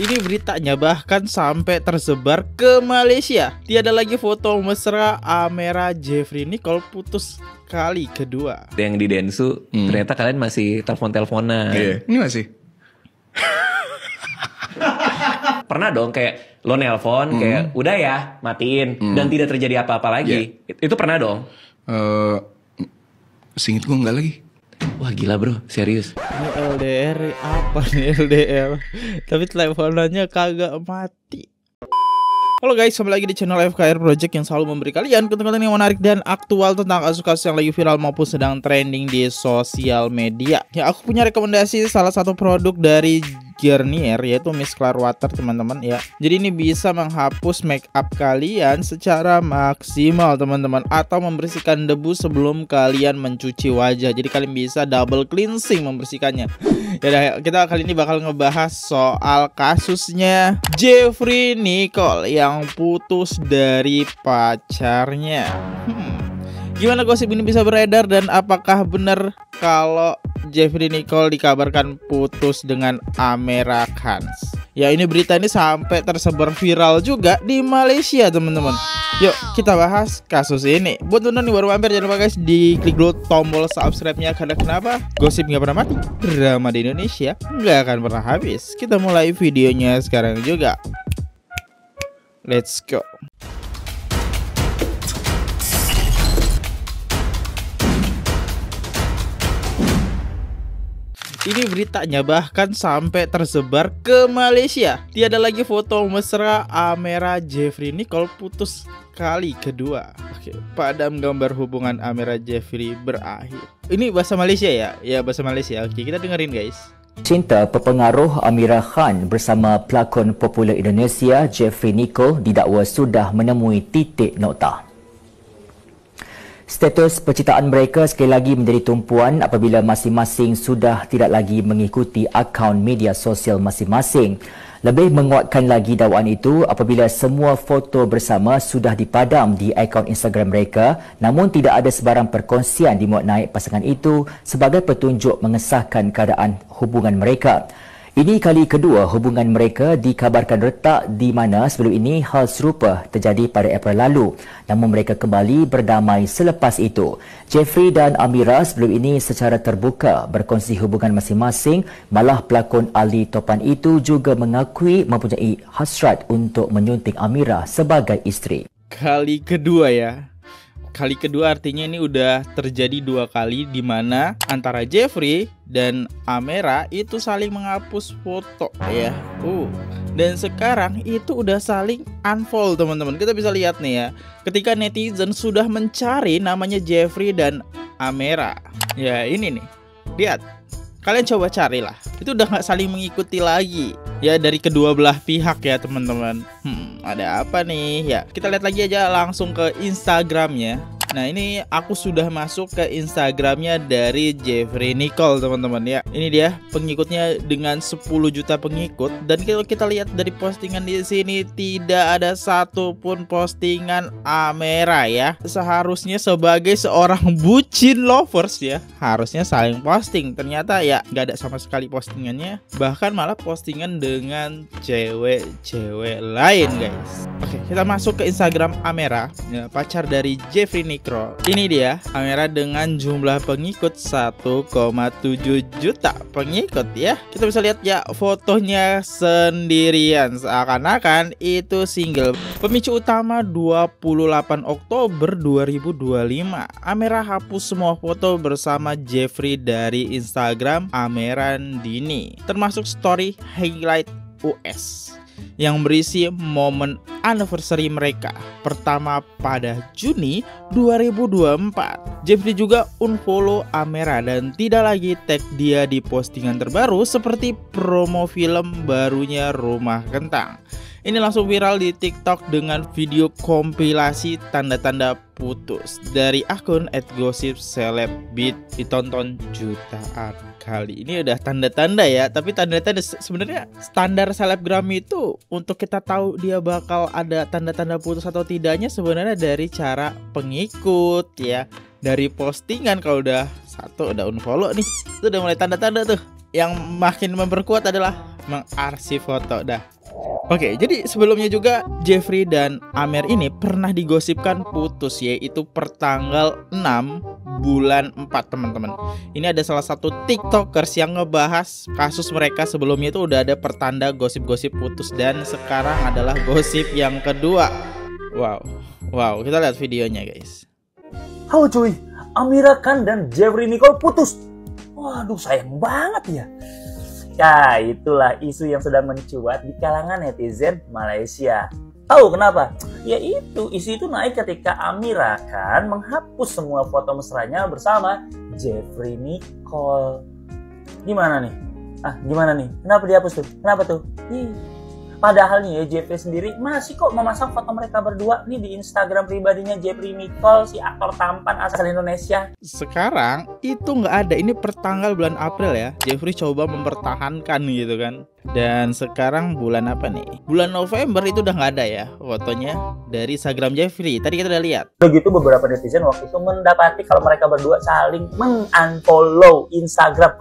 Ini beritanya bahkan sampai tersebar ke Malaysia. Tiada lagi foto mesra Amera Jeffrey Nicole putus kali kedua. Yang di Densu ternyata kalian masih telepon-teleponan. Ini masih. Pernah dong kayak lo nelpon kayak udah ya matiin dan tidak terjadi apa-apa lagi. Itu pernah dong. Singit gue enggak lagi. Wah gila bro, serius. Ini LDR apa nih LDR? Tapi teleponannya kagak mati. Halo guys, kembali lagi di channel FKR Project yang selalu memberi kalian konten-konten yang menarik dan aktual tentang kasus-kasus yang lagi viral maupun sedang trending di sosial media. Ya, aku punya rekomendasi salah satu produk dari Garnier, yaitu Mist Clear Water teman-teman ya. Jadi ini bisa menghapus make up kalian secara maksimal teman-teman, atau membersihkan debu sebelum kalian mencuci wajah. Jadi kalian bisa double cleansing membersihkannya. Ya, kita kali ini bakal ngebahas soal kasusnya Jeffrey Nicole yang putus dari pacarnya. Gimana gosip ini bisa beredar dan apakah benar kalau Jeffrey Nicole dikabarkan putus dengan Amera Khans? Ya, ini berita ini sampai tersebar viral juga di Malaysia teman-teman. Yuk kita bahas kasus ini. Buat tonton nih baru mampir, jangan lupa guys diklik dulu tombol subscribe-nya. Karena kenapa? Gosip nggak pernah mati, drama di Indonesia nggak akan pernah habis. Kita mulai videonya sekarang juga. Let's go. Ini beritanya bahkan sampai tersebar ke Malaysia. Tiada lagi foto mesra Amera Jeffrey Nicole putus kali kedua. Oke, padam gambar hubungan Amera Jeffrey berakhir. Ini bahasa Malaysia ya? Ya, bahasa Malaysia. Oke, kita dengerin guys. Cinta pepengaruh Amira Khan bersama pelakon popular Indonesia Jeffrey Nicole didakwa sudah menemui titik nokta. Status percintaan mereka sekali lagi menjadi tumpuan apabila masing-masing sudah tidak lagi mengikuti akaun media sosial masing-masing. Lebih menguatkan lagi dakwaan itu apabila semua foto bersama sudah dipadam di akaun Instagram mereka, namun tidak ada sebarang perkongsian dimuat naik pasangan itu sebagai petunjuk mengesahkan keadaan hubungan mereka. Ini kali kedua hubungan mereka dikabarkan retak, di mana sebelum ini hal serupa terjadi pada April lalu. Namun mereka kembali berdamai selepas itu. Jeffrey dan Amira sebelum ini secara terbuka berkongsi hubungan masing-masing. Malah pelakon Ali Topan itu juga mengakui mempunyai hasrat untuk menyunting Amira sebagai isteri. Kali kedua ya. Kali kedua artinya ini udah terjadi dua kali di mana antara Jeffrey dan Amera itu saling menghapus foto ya. Dan sekarang itu udah saling unfollow teman-teman. Kita bisa lihat nih ya, ketika netizen sudah mencari namanya Jeffrey dan Amera. Ya ini nih, lihat. Kalian coba carilah. Itu udah nggak saling mengikuti lagi ya dari kedua belah pihak ya teman-teman. Ada apa nih ya? Kita lihat lagi aja langsung ke Instagramnya. Nah, ini aku sudah masuk ke Instagramnya dari Jeffrey Nicole teman-teman ya. Ini dia pengikutnya dengan 10 juta pengikut. Dan kalau kita lihat dari postingan di sini tidak ada satupun postingan Amera ya. Seharusnya sebagai seorang bucin lovers ya, harusnya saling posting. Ternyata ya nggak ada sama sekali postingannya. Bahkan malah postingan dengan cewek-cewek lain guys. Oke, kita masuk ke Instagram Amera ya, pacar dari Jeffrey Nicole. Ini dia Amera dengan jumlah pengikut 1,7 juta pengikut ya. Kita bisa lihat ya fotonya sendirian, seakan-akan itu single. Pemicu utama 28 Oktober 2025. Amera hapus semua foto bersama Jeffrey dari Instagram Amera Dini, termasuk story highlight US yang berisi momen anniversary mereka pertama pada Juni 2024. Jeffrey juga unfollow Amera dan tidak lagi tag dia di postingan terbaru seperti promo film barunya Rumah Kentang. Ini langsung viral di TikTok dengan video kompilasi tanda-tanda putus dari akun @gossipcelebbeat, ditonton jutaan kali. Ini udah tanda-tanda ya, tapi tanda-tanda sebenarnya standar selebgram itu untuk kita tahu dia bakal ada tanda-tanda putus atau tidaknya sebenarnya dari cara pengikut ya, dari postingan. Kalau udah satu udah unfollow nih, itu udah mulai tanda-tanda tuh. Yang makin memperkuat adalah mengarsip foto dah. Oke, jadi sebelumnya juga Jeffrey dan Amer ini pernah digosipkan putus, yaitu pertanggal 6 bulan 4 teman-teman. Ini ada salah satu tiktokers yang ngebahas kasus mereka sebelumnya itu udah ada pertanda gosip-gosip putus, dan sekarang adalah gosip yang kedua. Wow, kita lihat videonya guys. Halo cuy, Amira Khan dan Jeffrey Nicole putus. Waduh, sayang banget ya. Ya, itulah isu yang sedang mencuat di kalangan netizen Malaysia. Tahu kenapa? Ya isu itu naik ketika Amira Khan menghapus semua foto mesranya bersama Jeffrey Nicole. Gimana nih? Kenapa dihapus tuh? Kenapa tuh? Padahal nih ya, Jeffrey sendiri masih kok memasang foto mereka berdua nih di Instagram pribadinya Jeffrey Nicole, si aktor tampan asal Indonesia. Sekarang itu nggak ada, ini pertanggal bulan April ya. Jeffrey coba mempertahankan gitu kan. Dan sekarang bulan apa nih? Bulan November itu udah nggak ada ya fotonya dari Instagram Jeffrey. Tadi kita udah lihat. Begitu beberapa netizen waktu itu mendapati kalau mereka berdua saling mengunfollow Instagram.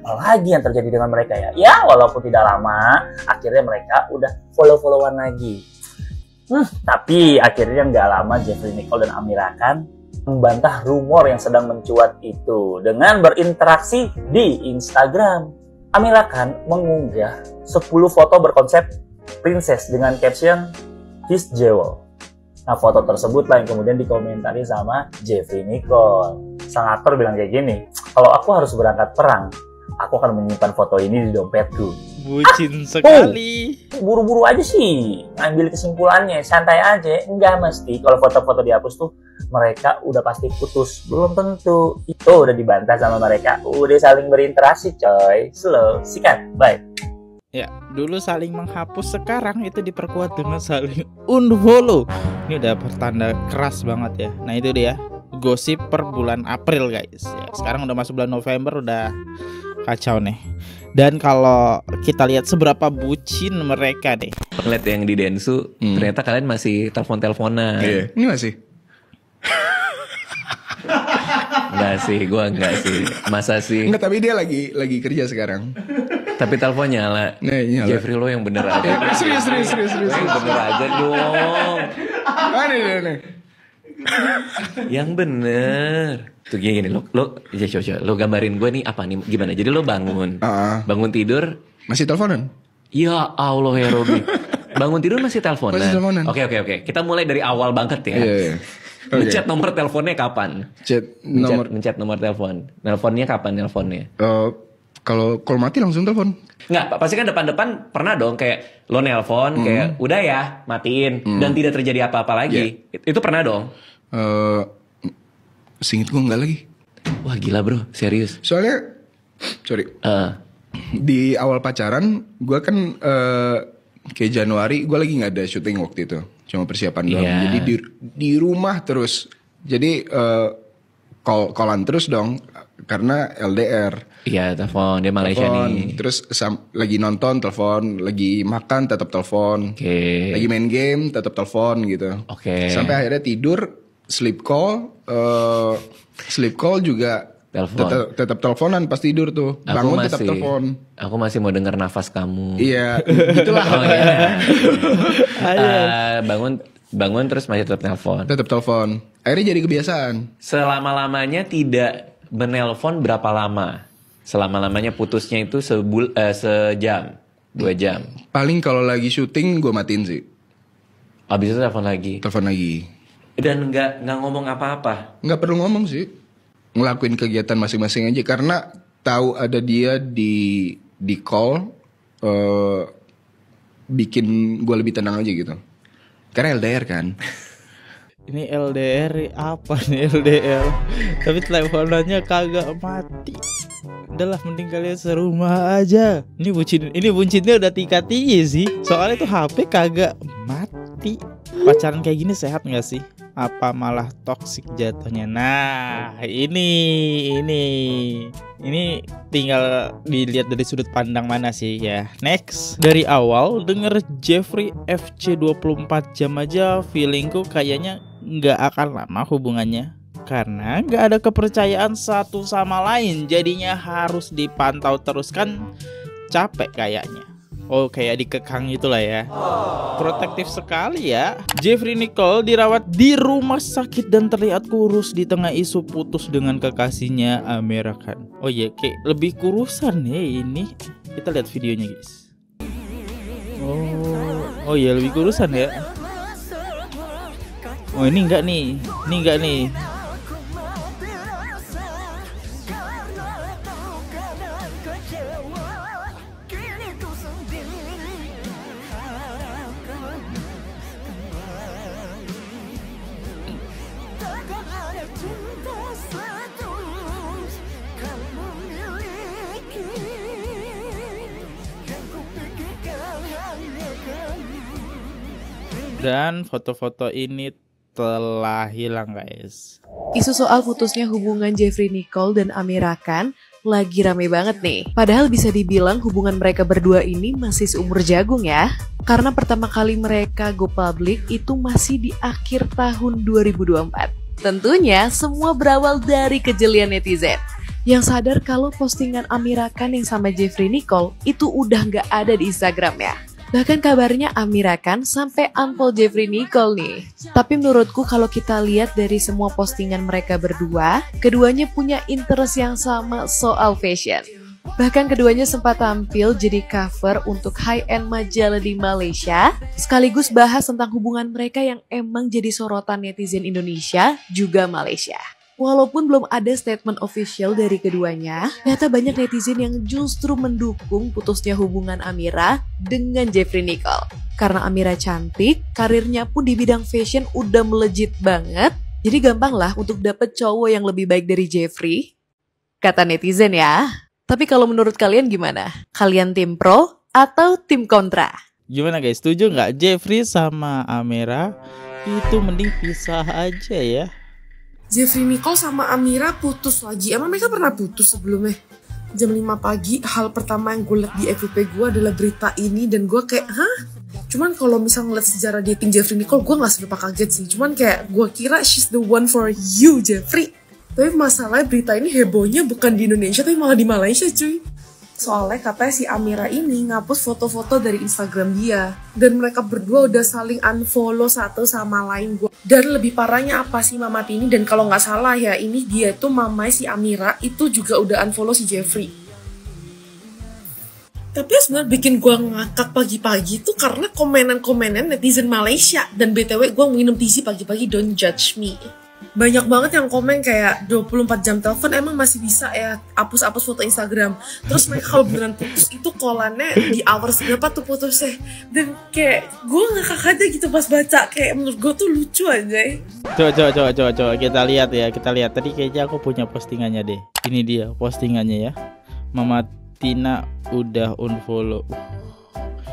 Apalagi yang terjadi dengan mereka ya? Ya walaupun tidak lama, akhirnya mereka udah follow-followan lagi. Tapi akhirnya nggak lama Jeffrey Nicole dan Amira Khan membantah rumor yang sedang mencuat itu dengan berinteraksi di Instagram. Amira Khan mengunggah 10 foto berkonsep princess dengan caption His Jewel. Nah, foto tersebut lah yang kemudian dikomentari sama Jeffrey Nicole. Sang aktor bilang kayak gini, kalau aku harus berangkat perang, aku akan menyimpan foto ini di dompetku. Bucin sekali. Buru-buru aja sih, ambil kesimpulannya, santai aja. Enggak mesti kalau foto-foto dihapus tuh mereka udah pasti putus. Belum tentu. Itu udah dibantah sama mereka. Udah saling berinteraksi coy. Slow, sikat, bye. Ya, dulu saling menghapus, sekarang itu diperkuat dengan saling unfollow. Ini udah pertanda keras banget ya. Nah itu dia gosip per bulan April guys ya. Sekarang udah masuk bulan November, udah kacau nih. Dan kalau kita lihat seberapa bucin mereka nih. Ngeliat yang di Densu, ternyata kalian masih telepon-teleponan. Iya, ini masih. Enggak sih, gua enggak sih. Masa sih? Enggak, tapi dia lagi kerja sekarang. Tapi teleponnya nyala. Nah, nyala. Jeffrey, lo yang bener aja. Serius. Yang bener aja dong. Aneh. Yang bener. Tuh gini, lo coba lo gambarin gue nih apa nih, gimana? Jadi lo bangun tidur Masih teleponan? ya Allah ya Robi. Bangun tidur masih teleponan. Masih teleponan. Oke. Kita mulai dari awal banget ya. Iya. Okay. Ngechat nomor teleponnya kapan? Mencet nomor telepon. Nelponnya kapan nelponnya? Kalau mati langsung telepon. Nggak, pasti kan depan-depan pernah dong kayak lo nelpon kayak udah ya matiin dan tidak terjadi apa-apa lagi. Itu pernah dong? Singkat gue enggak lagi. Wah gila bro, serius. Soalnya di awal pacaran gue kan kayak Januari gue lagi nggak ada syuting waktu itu, cuma persiapan doang. Jadi di rumah terus. Jadi callan terus dong karena LDR. Iya, telepon dia Malaysia nih. Terus lagi nonton telepon, lagi makan tetap telepon. Oke. Lagi main game tetap telepon gitu. Oke. Sampai akhirnya tidur, sleep call juga tetap teleponan pas tidur tuh. Bangun tetap telepon. Aku masih mau dengar nafas kamu. Iya, gitulah. Oh, iya. Bangun terus masih tetap telepon. Tetap telepon. Akhirnya jadi kebiasaan. Selama-lamanya tidak menelpon berapa lama? Selama-lamanya putusnya itu sejam, 2 jam. Paling kalau lagi syuting gue matiin sih. Abis itu telepon lagi. Dan nggak ngomong apa-apa. Nggak perlu ngomong sih. Ngelakuin kegiatan masing-masing aja karena tahu ada dia di call, bikin gue lebih tenang aja gitu. Karena LDR kan. Ini LDR apa nih LDR? Tapi teleponannya kagak mati. Udahlah mending kalian serumah aja. Ini bucinnya udah tingkat tinggi sih. Soalnya tuh HP kagak mati. Pacaran kayak gini sehat nggak sih? Apa malah toksik jatuhnya? Nah, ini tinggal dilihat dari sudut pandang mana sih ya. Next, dari awal denger Jeffrey FC 24 jam aja feelingku kayaknya nggak akan lama hubungannya. Karena nggak ada kepercayaan satu sama lain, jadinya harus dipantau terus kan. capek kayaknya. Oh, kayak dikekang itulah ya. Protektif sekali ya. Jeffrey Nicole dirawat di rumah sakit dan terlihat kurus di tengah isu putus dengan kekasihnya Amira Khan. Oh iya, kayak lebih kurusan ya ini. Kita lihat videonya guys. Oh iya, lebih kurusan ya. Oh ini enggak nih. Dan foto-foto ini telah hilang guys. Isu soal putusnya hubungan Jeffrey Nicole dan Amira Khan lagi rame banget nih. Padahal bisa dibilang hubungan mereka berdua ini masih seumur jagung ya. Karena pertama kali mereka go public itu masih di akhir tahun 2024. Tentunya semua berawal dari kejelian netizen yang sadar kalau postingan Amira Khan yang sama Jeffrey Nicole itu udah nggak ada di Instagram ya. Bahkan kabarnya Amira Khan sampai unfollow Jeffrey Nicole nih. Tapi menurutku kalau kita lihat dari semua postingan mereka berdua, keduanya punya interest yang sama soal fashion. Bahkan keduanya sempat tampil jadi cover untuk high-end majalah di Malaysia, sekaligus bahas tentang hubungan mereka yang emang jadi sorotan netizen Indonesia juga Malaysia. Walaupun belum ada statement official dari keduanya, ternyata banyak netizen yang justru mendukung putusnya hubungan Amira dengan Jeffrey Nicole. Karena Amira cantik, karirnya pun di bidang fashion udah melejit banget, jadi gampang lah untuk dapet cowok yang lebih baik dari Jeffrey, kata netizen ya. Tapi kalau menurut kalian gimana? Kalian tim pro atau tim kontra? Gimana guys, setuju nggak Jeffrey sama Amira itu mending pisah aja ya? Jeffrey Nicole sama Amira putus lagi. Emang mereka pernah putus sebelumnya? Jam 5 pagi, hal pertama yang gue liat di FYP gue adalah berita ini. Dan gue kayak, hah? Cuman kalau misalnya ngeliat sejarah dating Jeffrey Nicole, gue gak seberapa kaget sih. Cuman kayak, gue kira she's the one for you, Jeffrey. Tapi masalahnya berita ini hebohnya bukan di Indonesia, tapi malah di Malaysia cuy. Soalnya katanya si Amira ini ngapus foto-foto dari Instagram dia. Dan mereka berdua udah saling unfollow satu sama lain. Dan lebih parahnya apa sih Mama Tini? Dan kalau nggak salah ya, ini dia tuh mamanya si Amira itu juga udah unfollow si Jeffrey. Tapi sebenarnya bikin gue ngakak pagi-pagi tuh karena komenan-komenan netizen Malaysia. Dan BTW gue minum tizi pagi-pagi, don't judge me. Banyak banget yang komen kayak 24 jam telepon emang masih bisa ya hapus-hapus foto Instagram. Terus mereka kalau beneran putus itu kolannya di hours berapa tuh putusnya. Dan kayak gue ngakak aja gitu pas baca. Kayak menurut gue tuh lucu aja. Coba kita lihat ya, kita lihat. Tadi kayaknya aku punya postingannya deh. Ini dia postingannya ya. Mama Tina udah unfollow.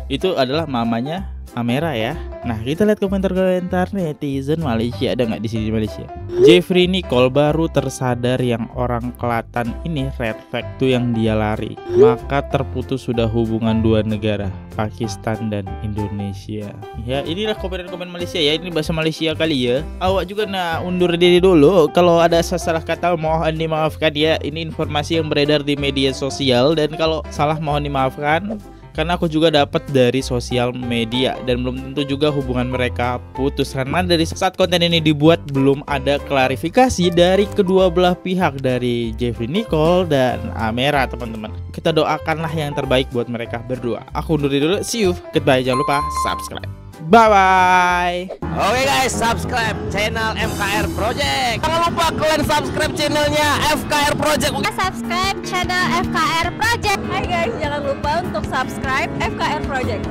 Itu adalah mamanya Amira ya. Nah, kita lihat komentar-komentar netizen Malaysia. Ada nggak di sini Malaysia? Jeffrey Nicole baru tersadar yang orang Kelatan ini red flag tuh yang dia lari. Maka terputus sudah hubungan dua negara, Pakistan dan Indonesia. Ya, inilah komen-komen Malaysia ya. Ini bahasa Malaysia kali ya. Awak juga undur diri dulu. Kalau ada salah kata mohon dimaafkan ya. Ini informasi yang beredar di media sosial dan kalau salah mohon dimaafkan. Karena aku juga dapat dari sosial media dan belum tentu juga hubungan mereka putus. Karena dari saat konten ini dibuat belum ada klarifikasi dari kedua belah pihak, dari Jeffrey Nicole dan Amira teman-teman. Kita doakanlah yang terbaik buat mereka berdua. Aku undur diri dulu, see you, goodbye, jangan lupa subscribe. Bye-bye. Oke guys, subscribe channel FKR Project. Jangan lupa kalian subscribe channelnya FKR Project. Subscribe channel FKR Project. Hai guys, jangan lupa untuk subscribe FKR Project.